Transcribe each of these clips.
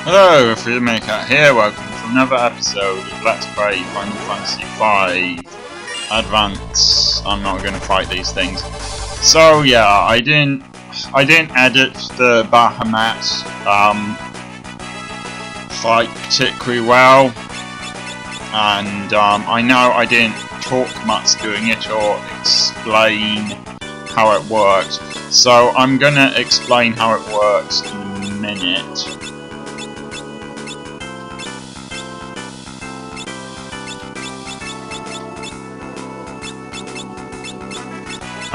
Hello, FreedomMaker here, welcome to another episode of Let's Play Final Fantasy V Advance. I'm not going to fight these things. So yeah, I didn't edit the Bahamut fight particularly well, and I know I didn't talk much doing it or explain how it works. So I'm going to explain how it works in a minute.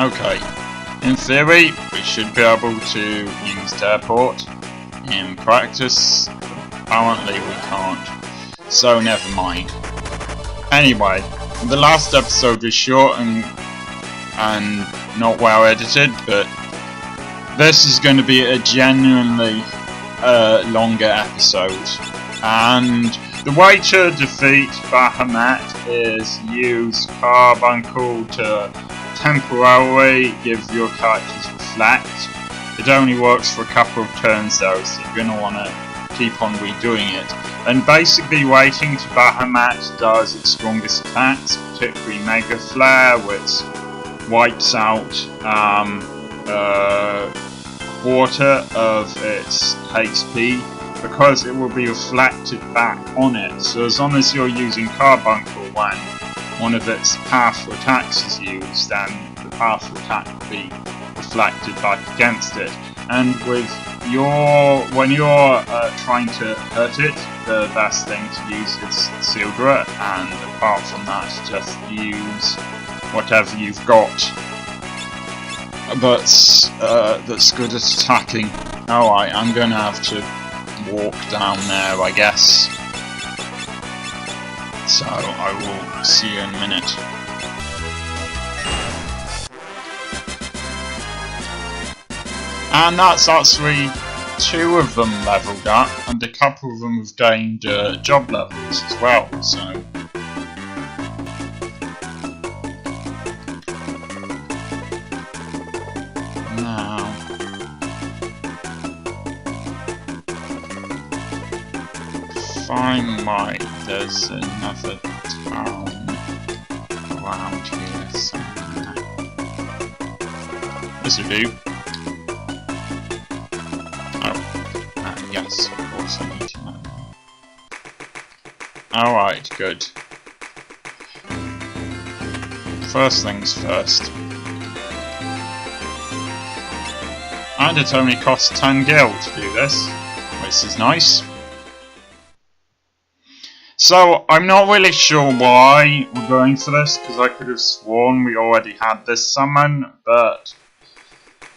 Okay, in theory we should be able to use teleport. In practice, apparently we can't, so never mind. Anyway, the last episode was short and not well edited, but this is going to be a genuinely longer episode. And the way to defeat Bahamut is use Carbuncle to temporarily give your characters reflect. It only works for a couple of turns though, so you're going to want to keep on redoing it. And basically waiting to Bahamut does its strongest attacks, particularly Mega Flare, which wipes out quarter of its HP because it will be reflected back on it. So as long as you're using Carbuncle when one of its powerful attacks is used, then the powerful attack will be reflected back against it. And when you're trying to hurt it, the best thing to use is Sildra, and apart from that, just use whatever you've got that's good at attacking. Alright, I'm gonna have to walk down there, I guess. So I will see you in a minute. And that's actually 2 of them leveled up, and a couple of them have gained job levels as well, so... Now... Fine, right, there's another town around here somewhere. This'll do. Oh, yes, of course I need to know. Alright, good. First things first. And it only costs 10 gil to do this, which is nice. So, I'm not really sure why we're going for this, because I could have sworn we already had this summon, but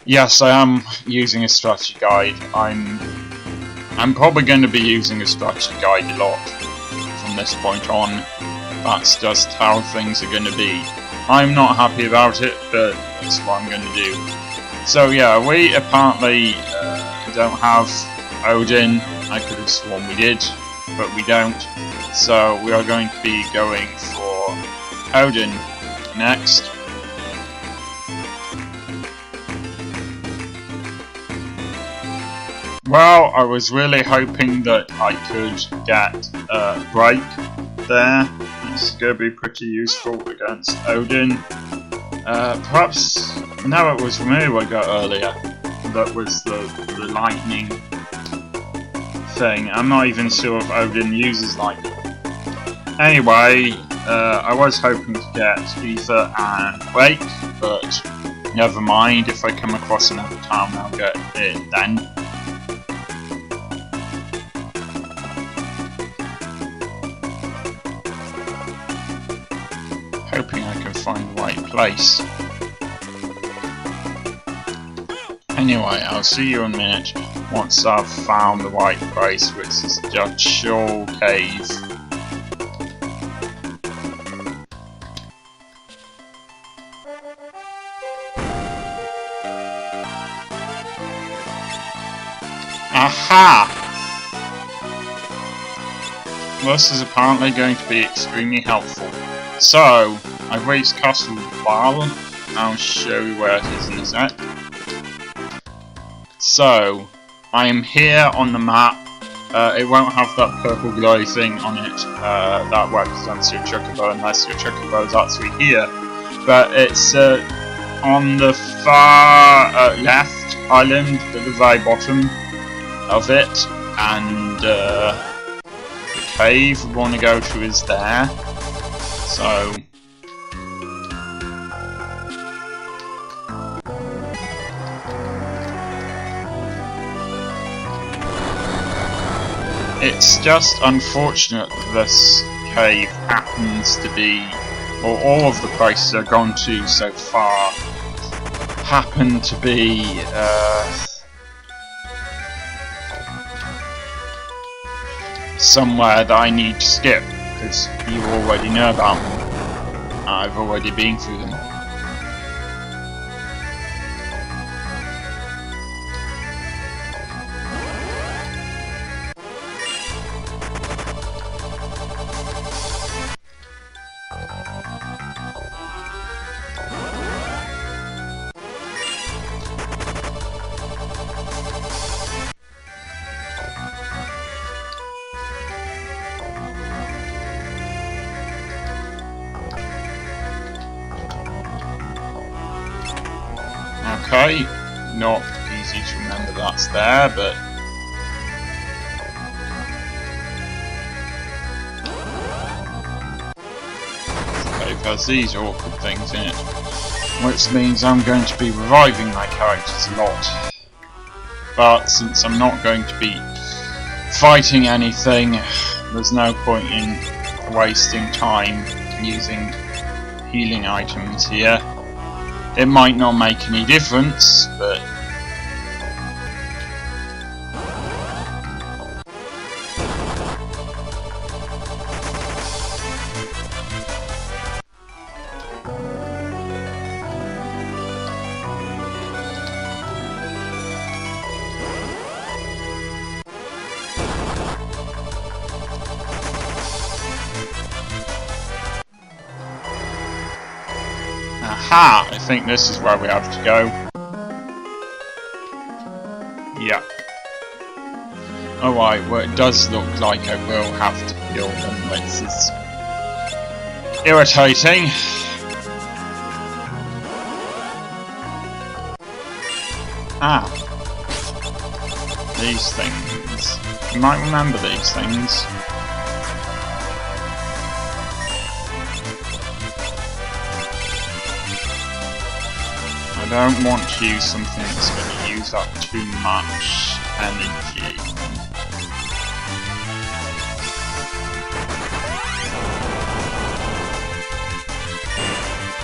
yes, I am using a strategy guide. I'm probably going to be using a strategy guide a lot from this point on. That's just how things are going to be. I'm not happy about it, but it's what I'm going to do. So yeah, we apparently don't have Odin. I could have sworn we did, but we don't. So we are going to be going for Odin next. Well, I was really hoping that I could get a break there. It's going to be pretty useful against Odin. Perhaps, no, it was Ramu I got earlier. That was the lightning thing. I'm not even sure if Odin uses lightning. Anyway, I was hoping to get Aether and Wake, but never mind. If I come across another town, I'll get it then. Hoping I can find the right place. Anyway, I'll see you in a minute once I've found the right place, which is Judge Shaw Cave. Aha! This is apparently going to be extremely helpful. So, I've reached Castle Val. I'll show you where it is in a sec. So, I am here on the map it won't have that purple glowy thing on it that represents your Chocobo unless your Chocobo is actually here. But it's on the far left island at the very bottom of it, and the cave we want to go to is there. So it's just unfortunate that this cave happens to be, or all of the places I've gone to so far happen to be somewhere that I need to skip, because you already know about them. I've already been through them. Okay, not easy to remember that's there, but okay, because these awkward things in it, which means I'm going to be reviving my characters a lot. But since I'm not going to be fighting anything, there's no point in wasting time using healing items here. It might not make any difference, but aha! I think this is where we have to go. Yeah. Alright, well it does look like I will have to kill them, which is irritating. Ah. These things. You might remember these things. I don't want to use something that's going to use up too much energy.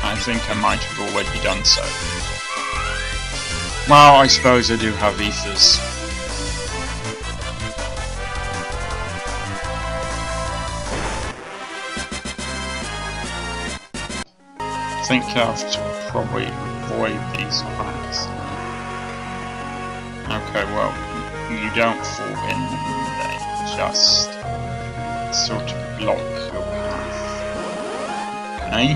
I think I might have already done so. Well, I suppose I do have ethers. I think I have to probably avoid these cracks. Okay, well, you don't fall in them, they just sort of block your path. Okay?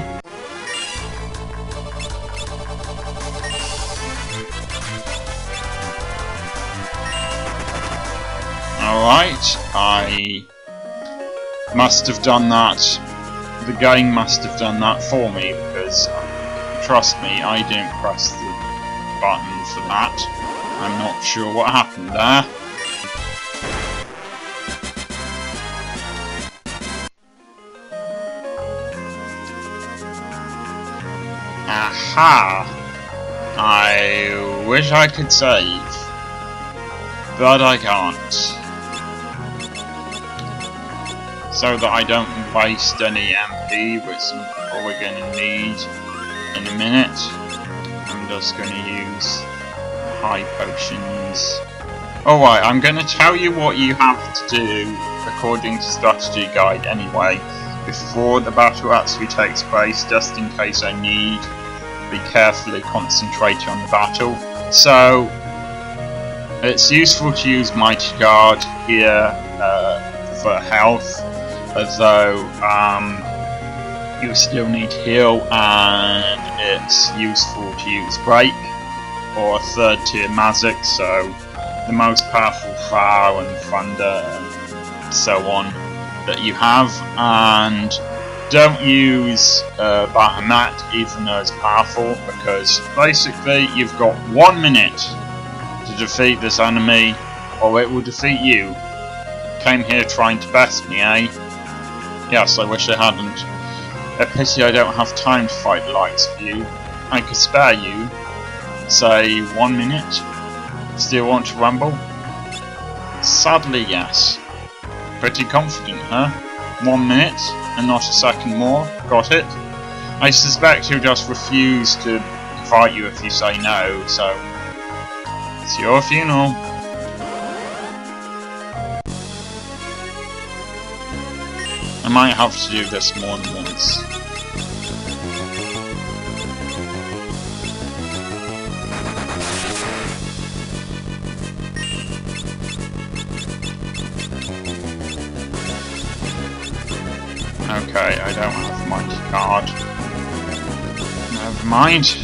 Alright, I must have done that. The game must have done that for me, because trust me, I didn't press the button for that. I'm not sure what happened there. Aha! I wish I could save, but I can't. So that I don't waste any MP, which I'm probably going to need in a minute. I'm just going to use high potions. Alright, I'm going to tell you what you have to do according to strategy guide anyway, before the battle actually takes place, just in case I need to be carefully concentrating on the battle. So, it's useful to use Mighty Guard here for health, although you still need to heal, and it's useful to use Break or a third tier Mazic, so the most powerful fire and thunder and so on that you have, and don't use Bahamut even though it's powerful, because basically you've got 1 minute to defeat this enemy or it will defeat you. Came here trying to best me, eh? Yes, I wish I hadn't. A pity I don't have time to fight the likes of you. I could spare you, say 1 minute. Still want to rumble? Sadly, yes. Pretty confident, huh? 1 minute, and not a second more. Got it? I suspect he'll just refuse to fight you if you say no, so it's your funeral. I might have to do this more than once. Okay, I don't have my card. Never mind.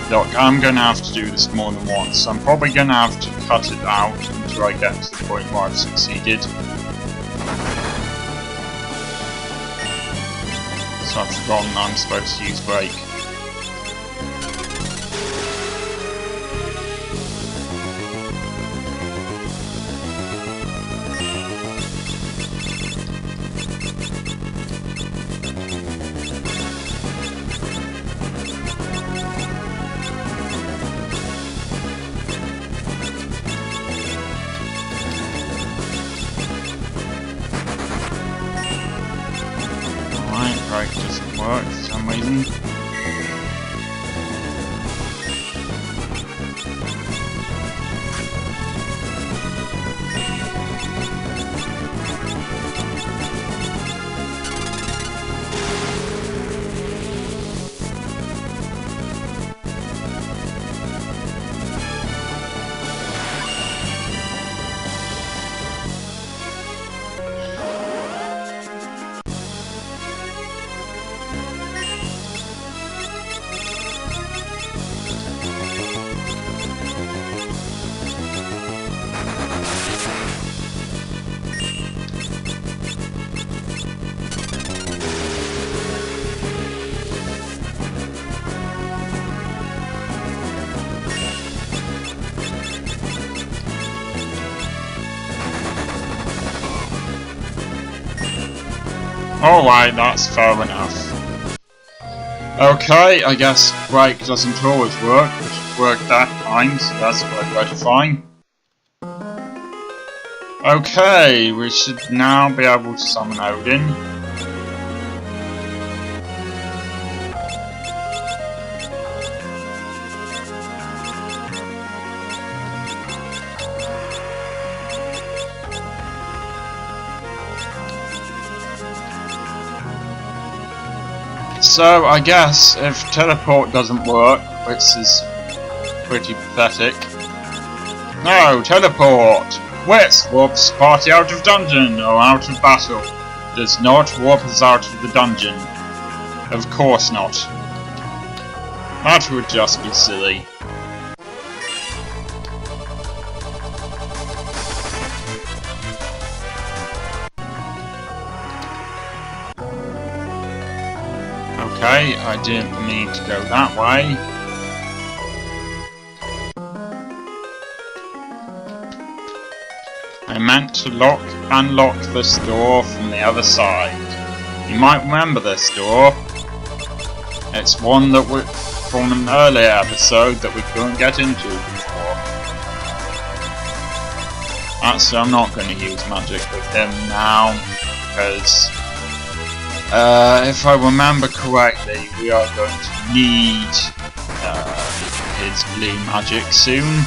Look, I'm gonna have to do this more than once. I'm probably gonna have to cut it out until I get to the point where I've succeeded. So I've forgotten that I'm supposed to use break. Break doesn't work for some reason. Alright, that's fair enough. Okay, I guess break doesn't always work, but it worked that time, so that's quite gratifying. Okay, we should now be able to summon Odin. So, I guess, if teleport doesn't work, which is pretty pathetic... No, teleport! Wits warps party out of dungeon or out of battle. Does not warp us out of the dungeon. Of course not. That would just be silly. Okay, I didn't mean to go that way. I meant to unlock this door from the other side. You might remember this door. It's one that from an earlier episode that we couldn't get into before. Actually, I'm not going to use magic with him now, because if I remember correctly, we are going to need his blue magic soon.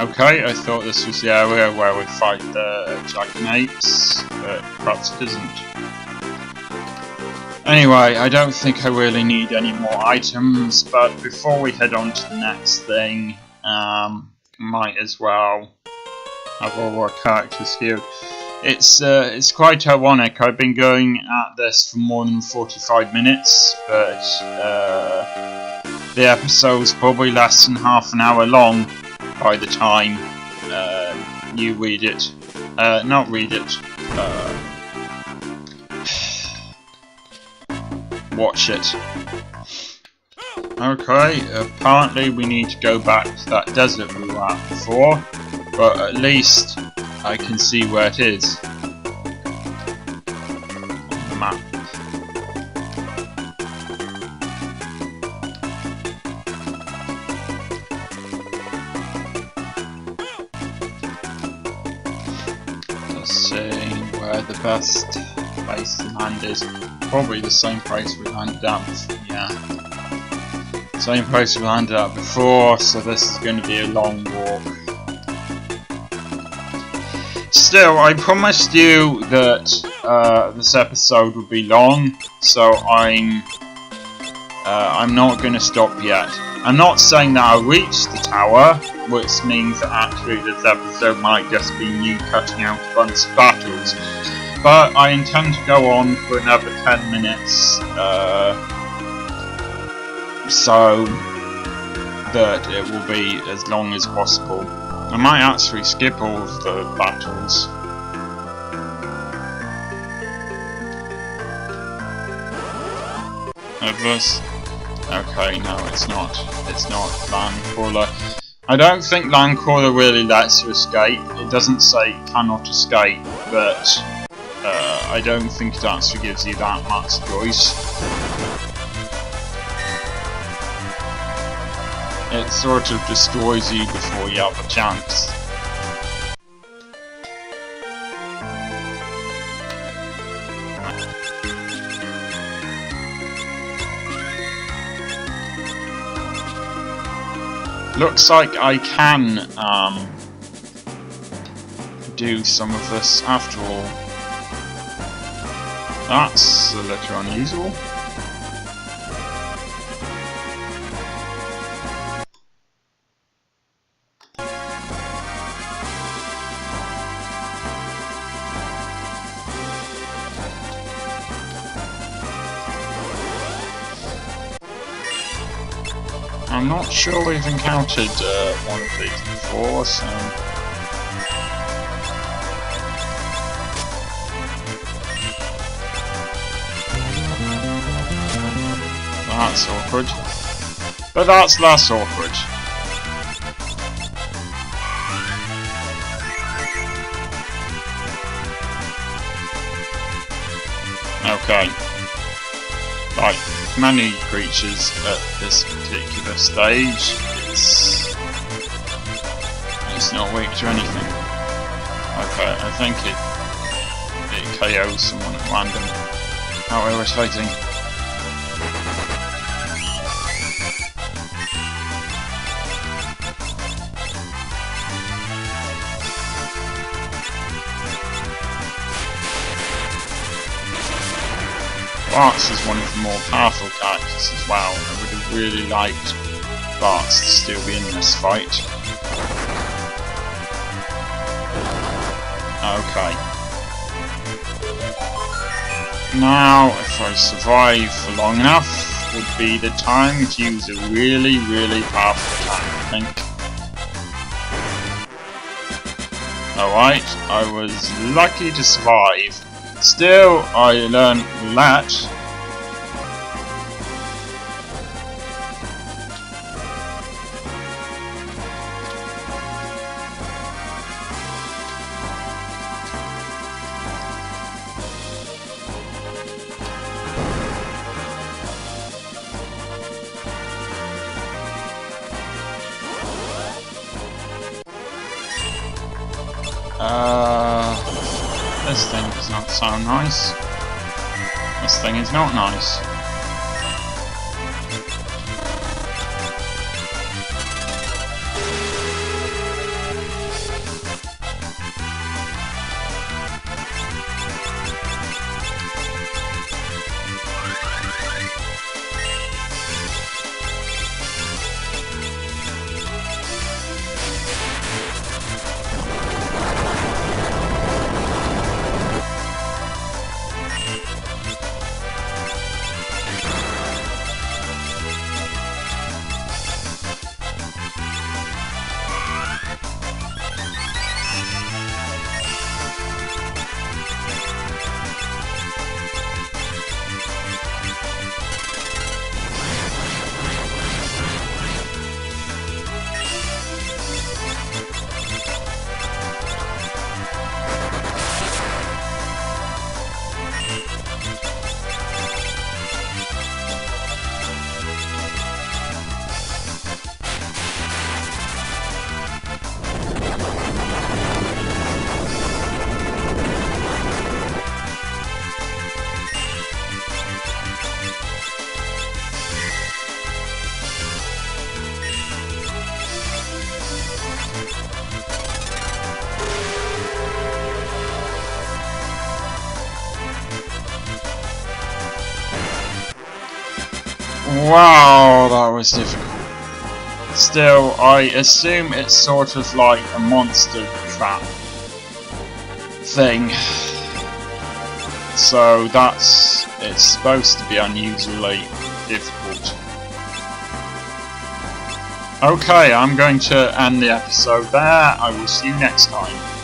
Okay, I thought this was the area where we fight the Dragonapes, but perhaps it isn't. Anyway, I don't think I really need any more items, but before we head on to the next thing, might as well have all our characters here. It's quite ironic. I've been going at this for more than 45 minutes, but the episode's probably less than half an hour long by the time you read it. Not read it. Watch it. Okay, apparently we need to go back to that desert we were at before, but at least I can see where it is on the map. Just seeing where the best place to land is. Probably the same place we landed at before, yeah. Same place we landed at before, so this is going to be a long walk. Still, I promised you that this episode would be long, so I'm not going to stop yet. I'm not saying that I'll reach the tower, which means that actually this episode might just be me cutting out a bunch of battles. But I intend to go on for another 10 minutes, so that it will be as long as possible. I might actually skip all of the battles. This? Okay, no, it's not. It's not Landcrawler. I don't think Landcrawler really lets you escape. It doesn't say cannot escape, but I don't think it actually gives you that much choice. It sort of destroys you before you have a chance. Looks like I can do some of this after all. That's a little unusual. I'm not sure we've encountered one of these before, so... That's awkward. But that's less awkward. Okay. Like many creatures at this particular stage, it's not weak to anything. Okay, I think it KOs someone at random. How irritating. Bartz is one of the more powerful characters as well. I would have really liked Bartz to still be in this fight. Okay. Now, if I survive for long enough, would be the time to use a really, really powerful attack, I think. Alright, I was lucky to survive. Still, I learned that. This thing does not sound nice. This thing is not nice. Wow, that was difficult. Still, I assume it's sort of like a monster trap thing. So it's supposed to be unusually difficult. Okay, I'm going to end the episode there. I will see you next time.